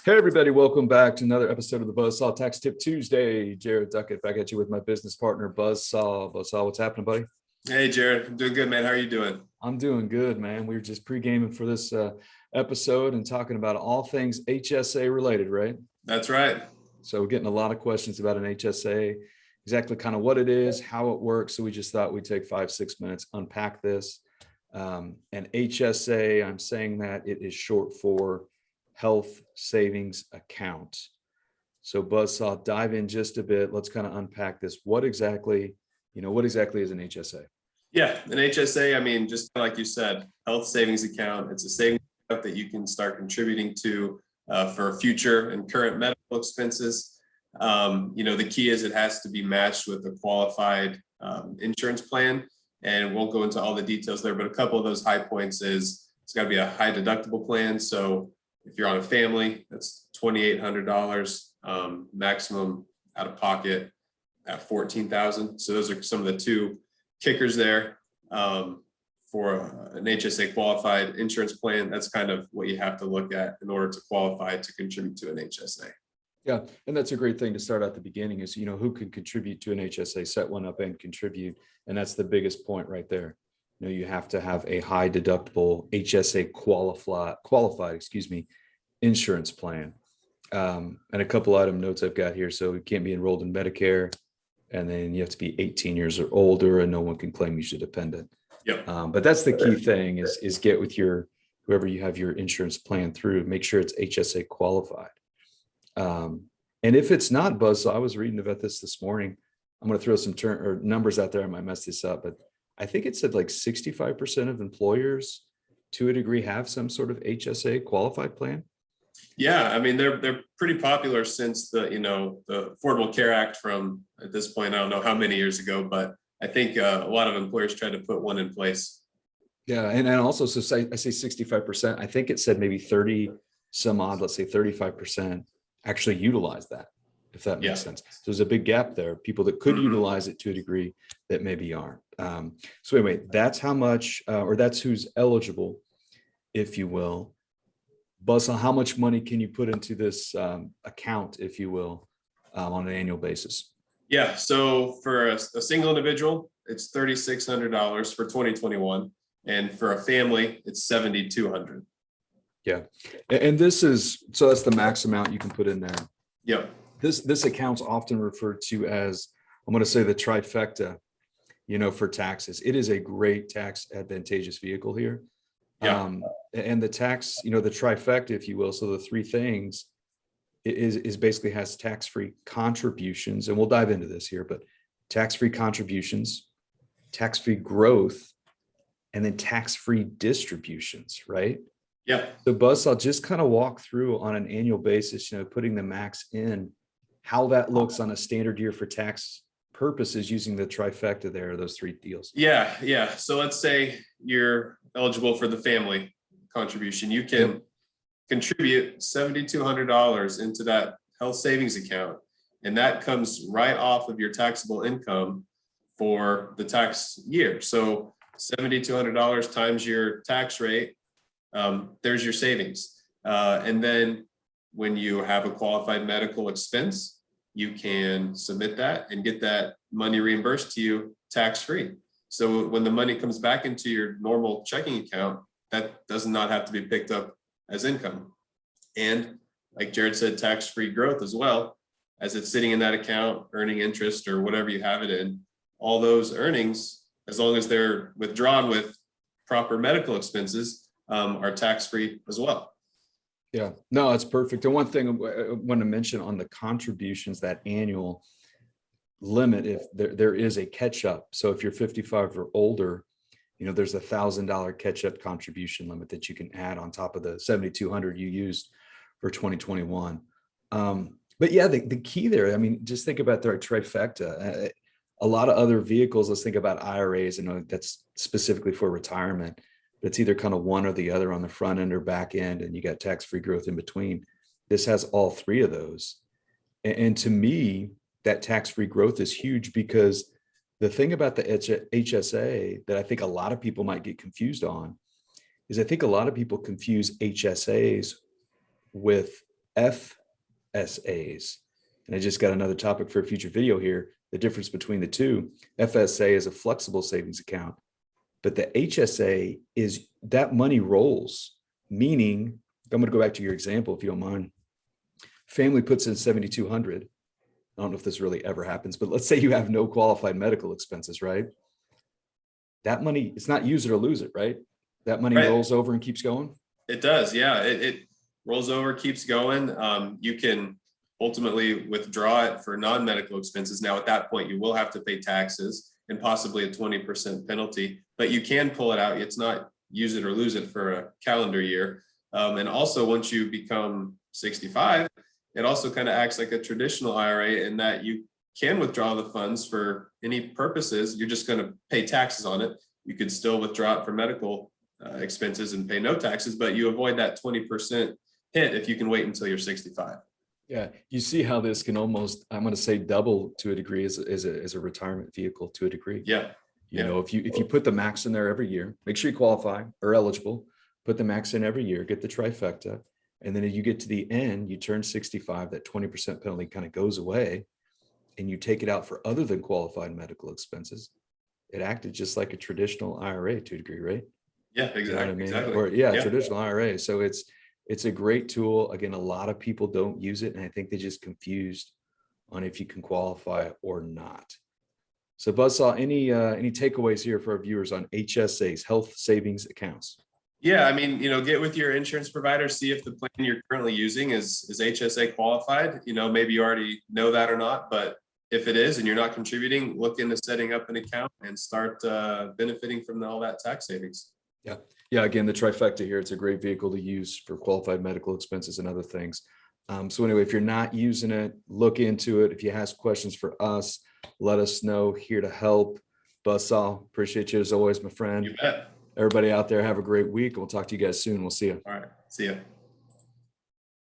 Hey everybody, welcome back to another episode of the Buzzsaw Tax Tip Tuesday. Jared Duckett back at you with my business partner Buzzsaw. Buzzsaw, what's happening, buddy? Hey Jared, I'm doing good, man. How are you doing? I'm doing good, man. We were just pre-gaming for this episode and talking about all things HSA related, right? That's right. So we're getting a lot of questions about an HSA, exactly kind of what it is, how it works. So we just thought we'd take 5-6 minutes, unpack this. And HSA, I'm saying that it is short for Health Savings Account. So Buzzsaw, dive in just a bit. Let's kind of unpack this. What exactly is an HSA? Yeah, an HSA, I mean, just like you said, health savings account. It's a savings account that you can start contributing to for future and current medical expenses. The key is it has to be matched with a qualified insurance plan. And we'll go into all the details there, but a couple of those high points is it's got to be a high deductible plan. So if you're on a family, that's $2,800 maximum out of pocket at $14,000. So those are some of the two kickers there for an HSA qualified insurance plan. That's kind of what you have to look at in order to qualify to contribute to an HSA. Yeah, and that's a great thing to start at the beginning is, who can contribute to an HSA, set one up and contribute. And that's the biggest point right there. You have to have a high deductible HSA qualified, insurance plan. And a couple item notes I've got here. So it can't be enrolled in Medicare, and then you have to be 18 years or older, and no one can claim you as a dependent. Yep. But that's the key thing is get with whoever you have your insurance plan through, make sure it's HSA qualified. And if it's not, Buzz, so I was reading about this morning. I'm going to throw some numbers out there. I might mess this up, but I think it said like 65% of employers to a degree have some sort of HSA qualified plan. Yeah, I mean, they're pretty popular since the Affordable Care Act from, at this point, I don't know how many years ago, but I think a lot of employers tried to put one in place. Yeah, and also, so I say 65%, I think it said maybe 30 some odd, let's say 35% actually utilize that, if that makes sense. So there's a big gap there, people that could utilize it to a degree that maybe aren't. So anyway, that's how much, or that's who's eligible, if you will. Buzz, how much money can you put into this account, if you will, on an annual basis? Yeah, so for a single individual, it's $3,600 for 2021. And for a family, it's $7,200. Yeah. And this is, so that's the max amount you can put in there. Yep. This account's often referred to as, I'm going to say the trifecta, for taxes. It is a great tax advantageous vehicle here. Yeah. And the tax, the trifecta, if you will. So the three things is basically has tax-free contributions. And we'll dive into this here, but tax-free contributions, tax-free growth, and then tax-free distributions, right? Yeah. So Buzz, I'll just kind of walk through on an annual basis, putting the max in, how that looks on a standard year for tax purposes using the trifecta there, those three deals. Yeah. So let's say you're eligible for the family contribution. You can contribute $7,200 into that health savings account, and that comes right off of your taxable income for the tax year. So $7,200 times your tax rate, there's your savings. And then when you have a qualified medical expense, you can submit that and get that money reimbursed to you tax-free. So when the money comes back into your normal checking account, that does not have to be picked up as income. And like Jared said, tax-free growth as well, as it's sitting in that account, earning interest or whatever you have it in. All those earnings, as long as they're withdrawn with proper medical expenses, are tax-free as well. Yeah, no, that's perfect. And one thing I want to mention on the contributions, that annual limit, if there is a catch up. So if you're 55 or older, there's $1,000 catch up contribution limit that you can add on top of the 7,200 you used for 2021. But yeah, the key there, I mean, just think about the trifecta. A lot of other vehicles, let's think about IRAs, that's specifically for retirement. But it's either kind of one or the other on the front end or back end, and you got tax-free growth in between. This has all three of those. And to me, that tax-free growth is huge, because the thing about the HSA that I think a lot of people might get confused on is I think a lot of people confuse HSAs with FSAs. And I just got another topic for a future video here. The difference between the two. FSA is a flexible savings account, but the HSA is that money rolls, meaning, I'm going to go back to your example, if you don't mind. Family puts in 7,200. I don't know if this really ever happens, but let's say you have no qualified medical expenses, right? That money, it's not use it or lose it, right? That money Right. rolls over and keeps going. It does. Yeah. It rolls over, keeps going. You can ultimately withdraw it for non-medical expenses. Now, at that point, you will have to pay taxes and possibly a 20% penalty, but you can pull it out. It's not use it or lose it for a calendar year. And also, once you become 65, it also kind of acts like a traditional IRA in that you can withdraw the funds for any purposes. You're just going to pay taxes on it. You could still withdraw it for medical expenses and pay no taxes, but you avoid that 20% hit if you can wait until you're 65. Yeah, you see how this can almost, I'm going to say, double to a degree as a retirement vehicle to a degree. Yeah. You know, if you put the max in there every year, make sure you qualify or eligible, put the max in every year, get the trifecta. And then as you get to the end, you turn 65, that 20% penalty kind of goes away and you take it out for other than qualified medical expenses. It acted just like a traditional IRA to a degree, right? Yeah, exactly. You know what I mean? Exactly. Or traditional IRA. So it's a great tool. Again, a lot of people don't use it. And I think they're just confused on if you can qualify or not. So Buzzsaw, any takeaways here for our viewers on HSAs, health savings accounts? Yeah, I mean, get with your insurance provider, see if the plan you're currently using is HSA qualified. Maybe you already know that or not, but if it is and you're not contributing, look into setting up an account and start benefiting from all that tax savings. Yeah. Yeah. Again, the trifecta here, it's a great vehicle to use for qualified medical expenses and other things. So anyway, if you're not using it, look into it. If you have questions for us, let us know. Here to help. Buzzsaw, appreciate you as always, my friend. You bet. Everybody out there, have a great week. We'll talk to you guys soon. We'll see you. All right. See ya.